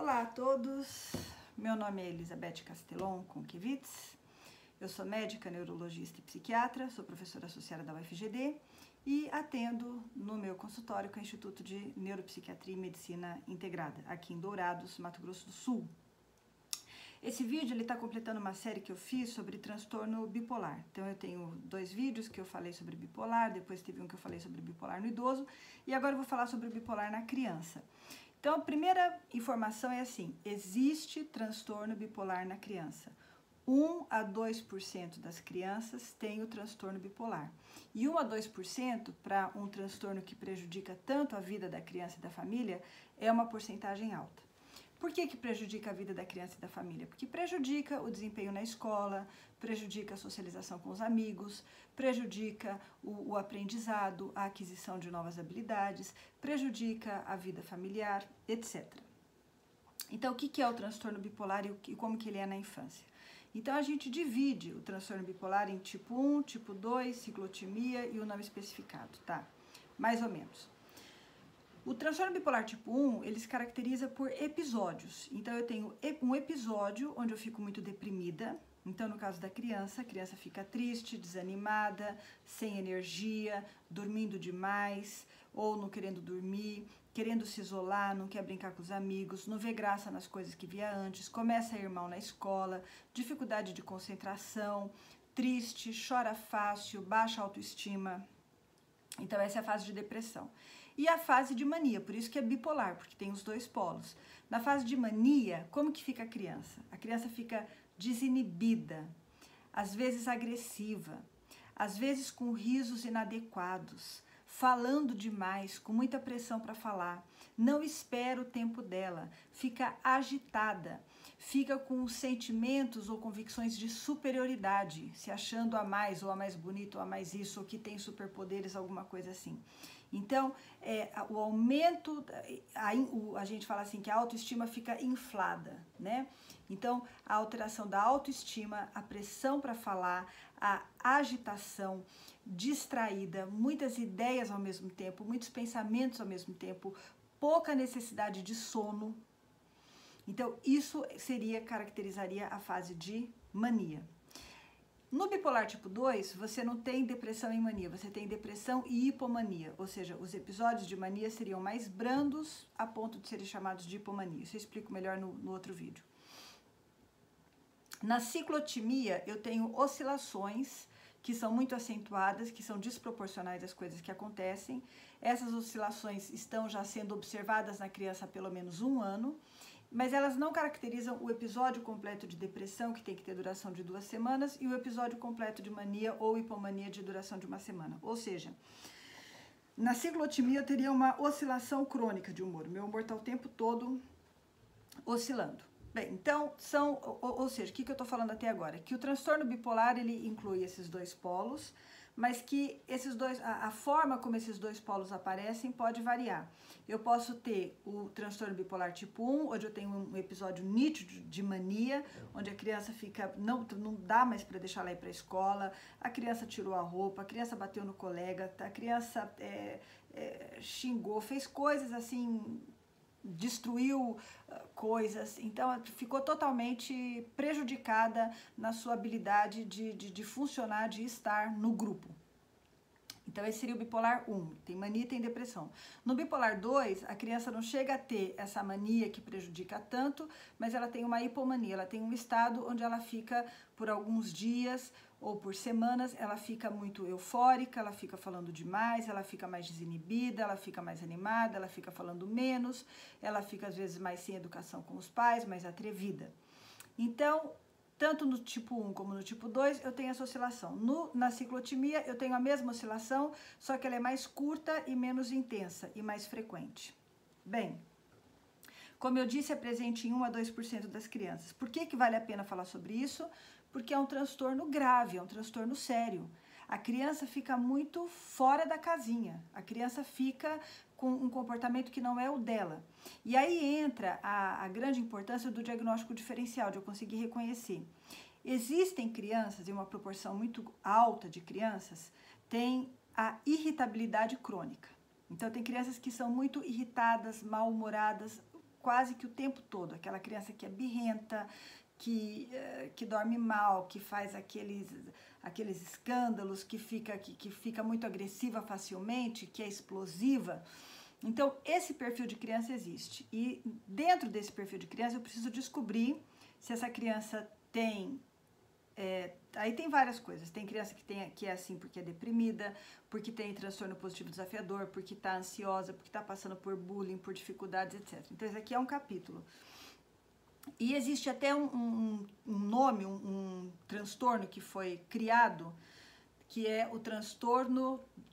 Olá a todos, meu nome é Elizabeth Castellon Conquevitz, eu sou médica, neurologista e psiquiatra, sou professora associada da UFGD e atendo no meu consultório com o Instituto de Neuropsiquiatria e Medicina Integrada, aqui em Dourados, Mato Grosso do Sul. Esse vídeo está completando uma série que eu fiz sobre transtorno bipolar. Então eu tenho 2 vídeos que eu falei sobre bipolar, depois teve um que eu falei sobre bipolar no idoso e agora eu vou falar sobre bipolar na criança. Então a primeira informação é assim, existe transtorno bipolar na criança. 1 a 2% das crianças têm o transtorno bipolar. E 1 a 2% para um transtorno que prejudica tanto a vida da criança e da família é uma porcentagem alta. Por que prejudica a vida da criança e da família? Porque prejudica o desempenho na escola, prejudica a socialização com os amigos, prejudica o aprendizado, a aquisição de novas habilidades, prejudica a vida familiar, etc. Então, o que é o transtorno bipolar e como que ele é na infância? Então, a gente divide o transtorno bipolar em tipo 1, tipo 2, ciclotimia e o não especificado, tá? Mais ou menos. O transtorno bipolar tipo 1, ele se caracteriza por episódios. Então, eu tenho um episódio onde eu fico muito deprimida. Então, no caso da criança, a criança fica triste, desanimada, sem energia, dormindo demais, ou não querendo dormir, querendo se isolar, não quer brincar com os amigos, não vê graça nas coisas que via antes, começa a ir mal na escola, dificuldade de concentração, triste, chora fácil, baixa autoestima. Então, essa é a fase de depressão. E a fase de mania, por isso que é bipolar, porque tem os 2 polos. Na fase de mania, como que fica a criança? A criança fica desinibida, às vezes agressiva, às vezes com risos inadequados, falando demais, com muita pressão para falar, não espera o tempo dela, fica agitada, fica com sentimentos ou convicções de superioridade, se achando a mais, ou a mais bonita, ou a mais isso, ou que tem superpoderes, alguma coisa assim. Então, o aumento, a gente fala assim que a autoestima fica inflada, né? Então, a alteração da autoestima, a pressão para falar, a agitação, distraída, muitas ideias ao mesmo tempo, muitos pensamentos ao mesmo tempo, pouca necessidade de sono. Então, isso caracterizaria a fase de mania. No bipolar tipo 2, você não tem depressão e mania, você tem depressão e hipomania, ou seja, os episódios de mania seriam mais brandos a ponto de serem chamados de hipomania. Isso eu explico melhor no outro vídeo. Na ciclotimia, eu tenho oscilações que são muito acentuadas, que são desproporcionais às coisas que acontecem. Essas oscilações estão já sendo observadas na criança há pelo menos 1 ano, mas elas não caracterizam o episódio completo de depressão, que tem que ter duração de 2 semanas, e o episódio completo de mania ou hipomania de duração de 1 semana. Ou seja, na ciclotimia eu teria uma oscilação crônica de humor. Meu humor está o tempo todo oscilando. Bem, então, ou seja, o que eu estou falando até agora? Que o transtorno bipolar, ele inclui esses 2 polos, mas que a forma como esses 2 polos aparecem pode variar. Eu posso ter o transtorno bipolar tipo 1, onde eu tenho um episódio nítido de mania, onde a criança fica, não dá mais para deixar ela ir para a escola, a criança tirou a roupa, a criança bateu no colega, a criança xingou, fez coisas assim, destruiu coisas, então ficou totalmente prejudicada na sua habilidade de funcionar, de estar no grupo. Então esse seria o bipolar 1, tem mania e tem depressão. No bipolar 2, a criança não chega a ter essa mania que prejudica tanto, mas ela tem uma hipomania, ela tem um estado onde ela fica por alguns dias ou por semanas, ela fica muito eufórica, ela fica falando demais, ela fica mais desinibida, ela fica mais animada, ela fica falando menos, ela fica às vezes mais sem educação com os pais, mais atrevida. Então, tanto no tipo 1 como no tipo 2, eu tenho essa oscilação. Na ciclotimia, eu tenho a mesma oscilação, só que ela é mais curta e menos intensa e mais frequente. Bem, como eu disse, é presente em 1 a 2% das crianças. Por que vale a pena falar sobre isso? Porque é um transtorno grave, é um transtorno sério. A criança fica muito fora da casinha, a criança fica com um comportamento que não é o dela. E aí entra a grande importância do diagnóstico diferencial, de eu conseguir reconhecer. Existem crianças, e uma proporção muito alta de crianças, tem a irritabilidade crônica. Então, tem crianças que são muito irritadas, mal-humoradas, quase que o tempo todo, aquela criança que é birrenta, que dorme mal, que faz aqueles escândalos, que fica muito agressiva facilmente, que é explosiva. Então, esse perfil de criança existe. E dentro desse perfil de criança, eu preciso descobrir se essa criança tem... aí tem várias coisas. Tem criança que é assim porque é deprimida, porque tem transtorno positivo desafiador, porque está ansiosa, porque está passando por bullying, por dificuldades, etc. Então, esse aqui é um capítulo. E existe até um nome, um transtorno que foi criado, que é o transtorno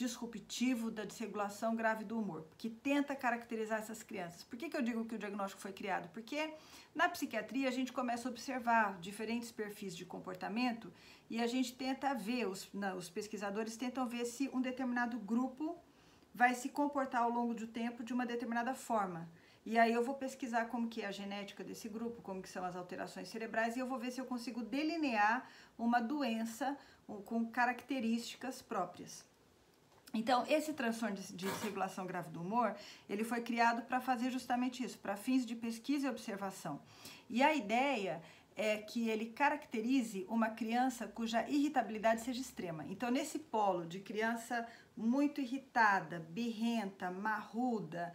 disruptivo da desregulação grave do humor, que tenta caracterizar essas crianças. Por que eu digo que o diagnóstico foi criado? Porque na psiquiatria a gente começa a observar diferentes perfis de comportamento e a gente tenta ver, os pesquisadores tentam ver se um determinado grupo vai se comportar ao longo do tempo de uma determinada forma. E aí eu vou pesquisar como que é a genética desse grupo, como que são as alterações cerebrais, e eu vou ver se eu consigo delinear uma doença com características próprias. Então, esse transtorno de desregulação grave do humor, ele foi criado para fazer justamente isso, para fins de pesquisa e observação. E a ideia é que ele caracterize uma criança cuja irritabilidade seja extrema. Então, nesse polo de criança muito irritada, birrenta, marruda,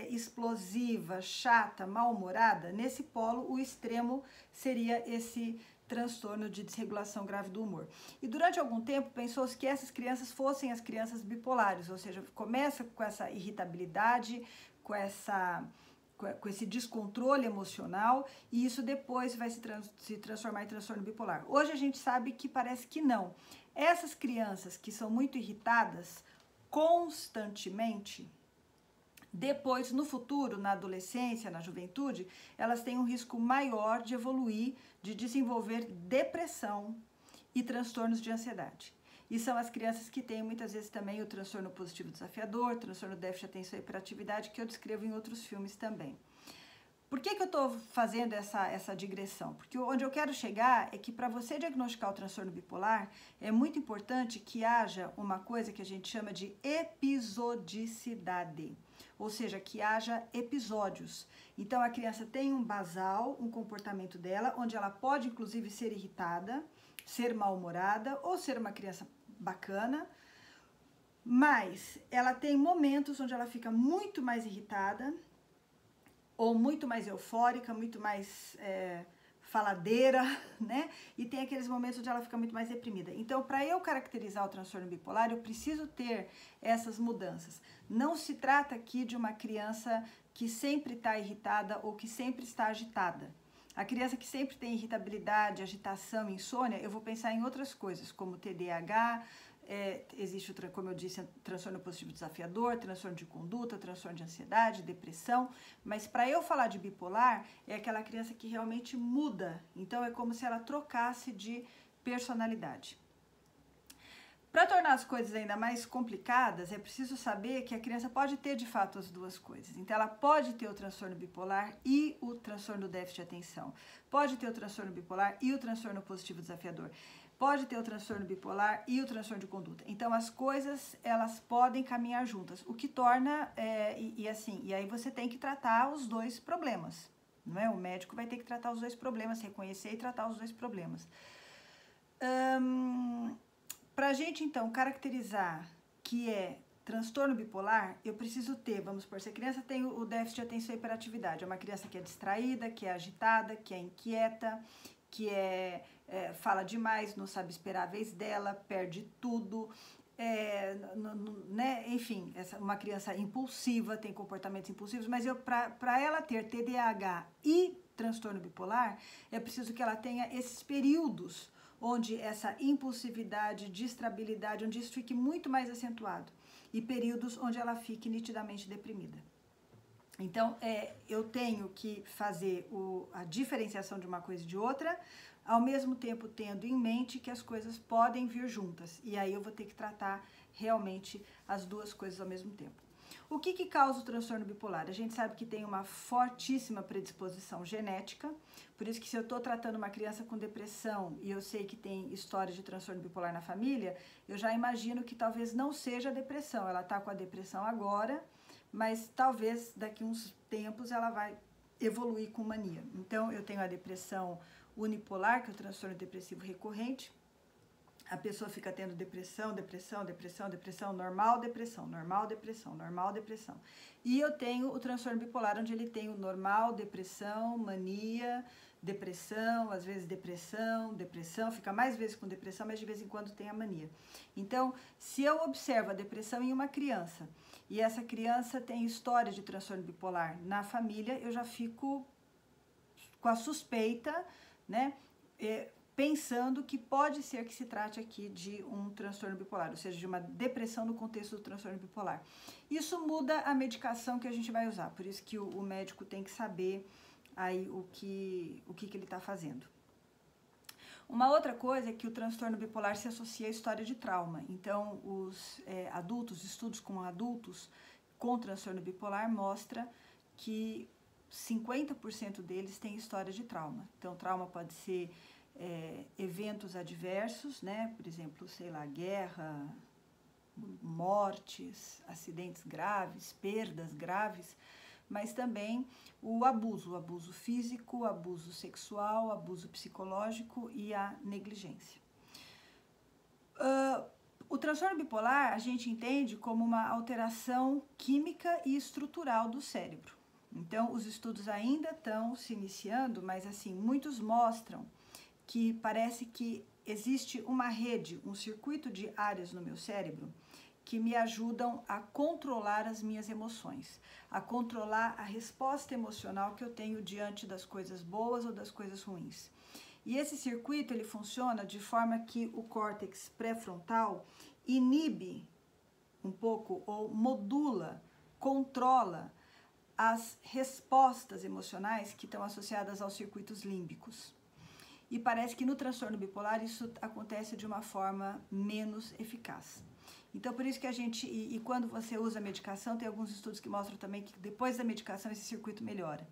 explosiva, chata, mal-humorada, nesse polo o extremo seria esse transtorno de desregulação grave do humor. E durante algum tempo pensou-se que essas crianças fossem as crianças bipolares, ou seja, começa com essa irritabilidade, com esse descontrole emocional, e isso depois vai se transformar em transtorno bipolar. Hoje a gente sabe que parece que não. Essas crianças que são muito irritadas constantemente, depois, no futuro, na adolescência, na juventude, elas têm um risco maior de evoluir, de desenvolver depressão e transtornos de ansiedade. E são as crianças que têm muitas vezes também o transtorno positivo desafiador, transtorno déficit de atenção e hiperatividade, que eu descrevo em outros filmes também. Por que eu estou fazendo essa digressão? Porque onde eu quero chegar é que para você diagnosticar o transtorno bipolar, é muito importante que haja uma coisa que a gente chama de episodicidade, ou seja, que haja episódios. Então, a criança tem um basal, um comportamento dela, onde ela pode, inclusive, ser irritada, ser mal-humorada ou ser uma criança bacana, mas ela tem momentos onde ela fica muito mais irritada, ou muito mais eufórica, muito mais faladeira, né? E tem aqueles momentos onde ela fica muito mais deprimida. Então, para eu caracterizar o transtorno bipolar, eu preciso ter essas mudanças. Não se trata aqui de uma criança que sempre está irritada ou que sempre está agitada. A criança que sempre tem irritabilidade, agitação, insônia, eu vou pensar em outras coisas, como TDAH, existe, como eu disse, transtorno positivo desafiador, transtorno de conduta, transtorno de ansiedade, depressão, mas para eu falar de bipolar, é aquela criança que realmente muda, então é como se ela trocasse de personalidade. Para tornar as coisas ainda mais complicadas, é preciso saber que a criança pode ter de fato as duas coisas. Então, ela pode ter o transtorno bipolar e o transtorno do déficit de atenção, pode ter o transtorno bipolar e o transtorno positivo desafiador, pode ter o transtorno bipolar e o transtorno de conduta. Então, as coisas, elas podem caminhar juntas, o que torna, e aí você tem que tratar os dois problemas, não é? O médico vai ter que tratar os dois problemas, reconhecer e tratar os dois problemas. Para a gente, então, caracterizar que é transtorno bipolar, eu preciso ter, vamos supor, se a criança tem o déficit de atenção e hiperatividade, é uma criança que é distraída, que é agitada, que é inquieta, que fala demais, não sabe esperar a vez dela, perde tudo, né? Enfim, uma criança impulsiva, tem comportamentos impulsivos, mas para ela ter TDAH e transtorno bipolar, é preciso que ela tenha esses períodos onde essa impulsividade, distrabilidade, onde isso fique muito mais acentuado, e períodos onde ela fique nitidamente deprimida. Então, eu tenho que fazer a diferenciação de uma coisa e de outra, ao mesmo tempo tendo em mente que as coisas podem vir juntas. E aí eu vou ter que tratar realmente as duas coisas ao mesmo tempo. O que causa o transtorno bipolar? A gente sabe que tem uma fortíssima predisposição genética, por isso que se eu estou tratando uma criança com depressão e eu sei que tem história de transtorno bipolar na família, eu já imagino que talvez não seja a depressão, ela está com a depressão agora, mas talvez daqui uns tempos ela vai evoluir com mania. Então, eu tenho a depressão unipolar, que é o transtorno depressivo recorrente. A pessoa fica tendo depressão, normal, depressão. E eu tenho o transtorno bipolar, onde ele tem o normal, depressão, mania, depressão, às vezes depressão, fica mais vezes com depressão, mas de vez em quando tem a mania. Então, se eu observo a depressão em uma criança, e essa criança tem história de transtorno bipolar na família, eu já fico com a suspeita, né, pensando que pode ser que se trate aqui de um transtorno bipolar, ou seja, de uma depressão no contexto do transtorno bipolar. Isso muda a medicação que a gente vai usar, por isso que o médico tem que saber aí o que ele está fazendo. Uma outra coisa é que o transtorno bipolar se associa à história de trauma. Então, os estudos com adultos com transtorno bipolar mostra que 50% deles têm história de trauma. Então, trauma pode ser eventos adversos, né? Por exemplo, sei lá, guerra, mortes, acidentes graves, perdas graves, mas também o abuso físico, abuso sexual, abuso psicológico e a negligência. O transtorno bipolar a gente entende como uma alteração química e estrutural do cérebro. Então, os estudos ainda estão se iniciando, mas assim, muitos mostram que parece que existe uma rede, um circuito de áreas no meu cérebro que me ajudam a controlar as minhas emoções, a controlar a resposta emocional que eu tenho diante das coisas boas ou das coisas ruins. E esse circuito, ele funciona de forma que o córtex pré-frontal inibe um pouco ou modula, controla as respostas emocionais que estão associadas aos circuitos límbicos. E parece que no transtorno bipolar isso acontece de uma forma menos eficaz. Então, por isso que a gente, e quando você usa a medicação, tem alguns estudos que mostram também que depois da medicação esse circuito melhora.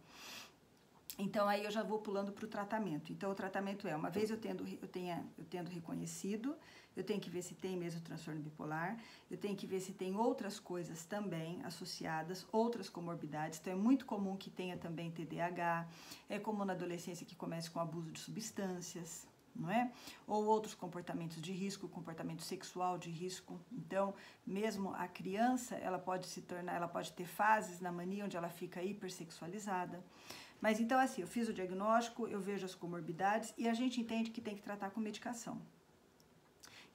Então, aí eu já vou pulando para o tratamento. Então, o tratamento uma vez eu tendo reconhecido, eu tenho que ver se tem mesmo transtorno bipolar, eu tenho que ver se tem outras coisas também associadas, outras comorbidades. Então, é muito comum que tenha também TDAH, é comum na adolescência que comece com abuso de substâncias, não é? Ou outros comportamentos de risco, comportamento sexual de risco. Então, mesmo a criança, ela pode ter fases na mania onde ela fica hipersexualizada. Mas então, assim, eu fiz o diagnóstico, eu vejo as comorbidades e a gente entende que tem que tratar com medicação.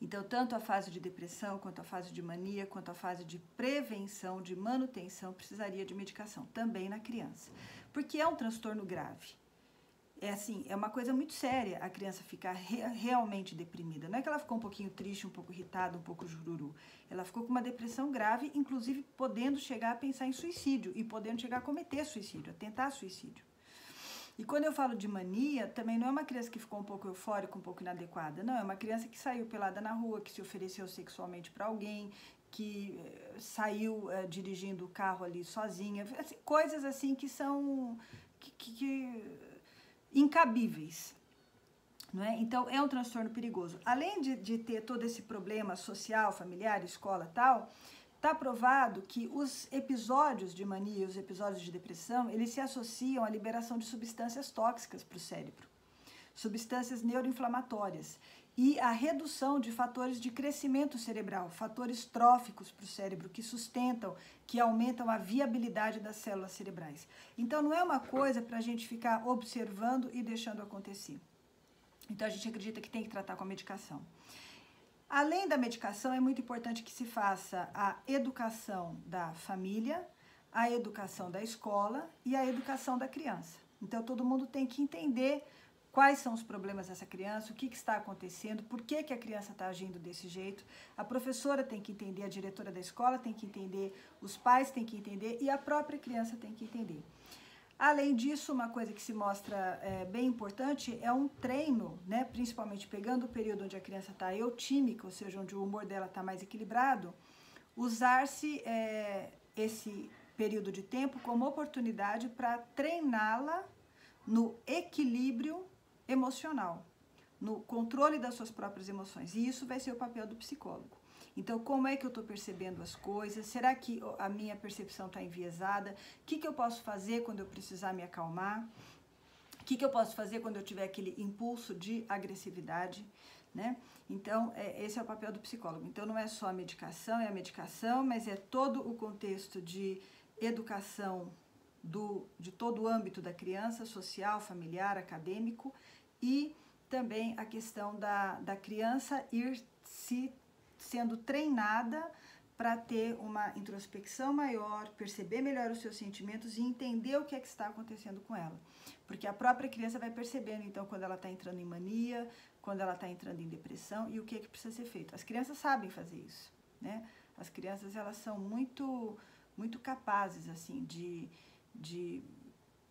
Então, tanto a fase de depressão, quanto a fase de mania, quanto a fase de prevenção, de manutenção, precisaria de medicação, também na criança. Porque é um transtorno grave. É uma coisa muito séria a criança ficar realmente deprimida. Não é que ela ficou um pouquinho triste, um pouco irritada, um pouco jururu. Ela ficou com uma depressão grave, inclusive podendo chegar a pensar em suicídio e podendo chegar a cometer suicídio, a tentar suicídio. E quando eu falo de mania, também não é uma criança que ficou um pouco eufórica, um pouco inadequada. Não, é uma criança que saiu pelada na rua, que se ofereceu sexualmente para alguém, que saiu dirigindo o carro ali sozinha. Assim, coisas assim que são incabíveis. Não é? Então, é um transtorno perigoso. Além de ter todo esse problema social, familiar, escola e tal, está provado que os episódios de mania, os episódios de depressão, eles se associam à liberação de substâncias tóxicas para o cérebro, substâncias neuroinflamatórias, e à redução de fatores de crescimento cerebral, fatores tróficos para o cérebro, que sustentam, que aumentam a viabilidade das células cerebrais. Então, não é uma coisa para a gente ficar observando e deixando acontecer. Então, a gente acredita que tem que tratar com a medicação. Além da medicação, é muito importante que se faça a educação da família, a educação da escola e a educação da criança. Então, todo mundo tem que entender quais são os problemas dessa criança, o que está acontecendo, por que a criança está agindo desse jeito. A professora tem que entender, a diretora da escola tem que entender, os pais têm que entender e a própria criança tem que entender. Além disso, uma coisa que se mostra bem importante é um treino, né, principalmente pegando o período onde a criança está eutímica, ou seja, onde o humor dela está mais equilibrado, usar-se esse período de tempo como oportunidade para treiná-la no equilíbrio emocional, no controle das suas próprias emoções. E isso vai ser o papel do psicólogo. Então, como é que eu estou percebendo as coisas? Será que a minha percepção está enviesada? O que eu posso fazer quando eu precisar me acalmar? O que eu posso fazer quando eu tiver aquele impulso de agressividade, né? Então, esse é o papel do psicólogo. Então, não é só a medicação, mas é todo o contexto de educação de todo o âmbito da criança, social, familiar, acadêmico, e também a questão da criança ir se sendo treinada para ter uma introspecção maior, perceber melhor os seus sentimentos e entender o que é que está acontecendo com ela. Porque a própria criança vai percebendo, então, quando ela está entrando em mania, quando ela está entrando em depressão e o que é que precisa ser feito. As crianças sabem fazer isso, né? As crianças, elas são muito capazes, assim, de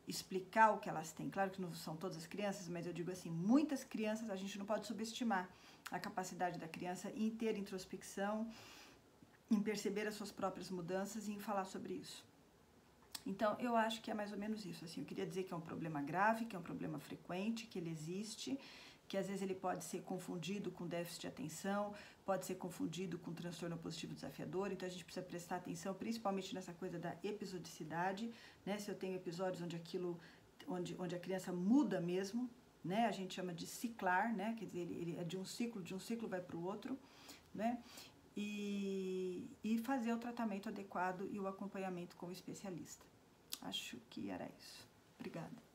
explicar o que elas têm. Claro que não são todas as crianças, mas eu digo assim, muitas crianças, a gente não pode subestimar a capacidade da criança em ter introspecção, em perceber as suas próprias mudanças e em falar sobre isso. Então, eu acho que é mais ou menos isso. Assim, eu queria dizer que é um problema grave, que é um problema frequente, que ele existe, que às vezes ele pode ser confundido com déficit de atenção, pode ser confundido com transtorno positivo desafiador, então a gente precisa prestar atenção principalmente nessa coisa da episodicidade, né? Se eu tenho episódios onde a criança muda mesmo, né? A gente chama de ciclar, né? Quer dizer, ele é de um ciclo vai para o outro, né? E fazer o tratamento adequado e o acompanhamento com o especialista. Acho que era isso. Obrigada.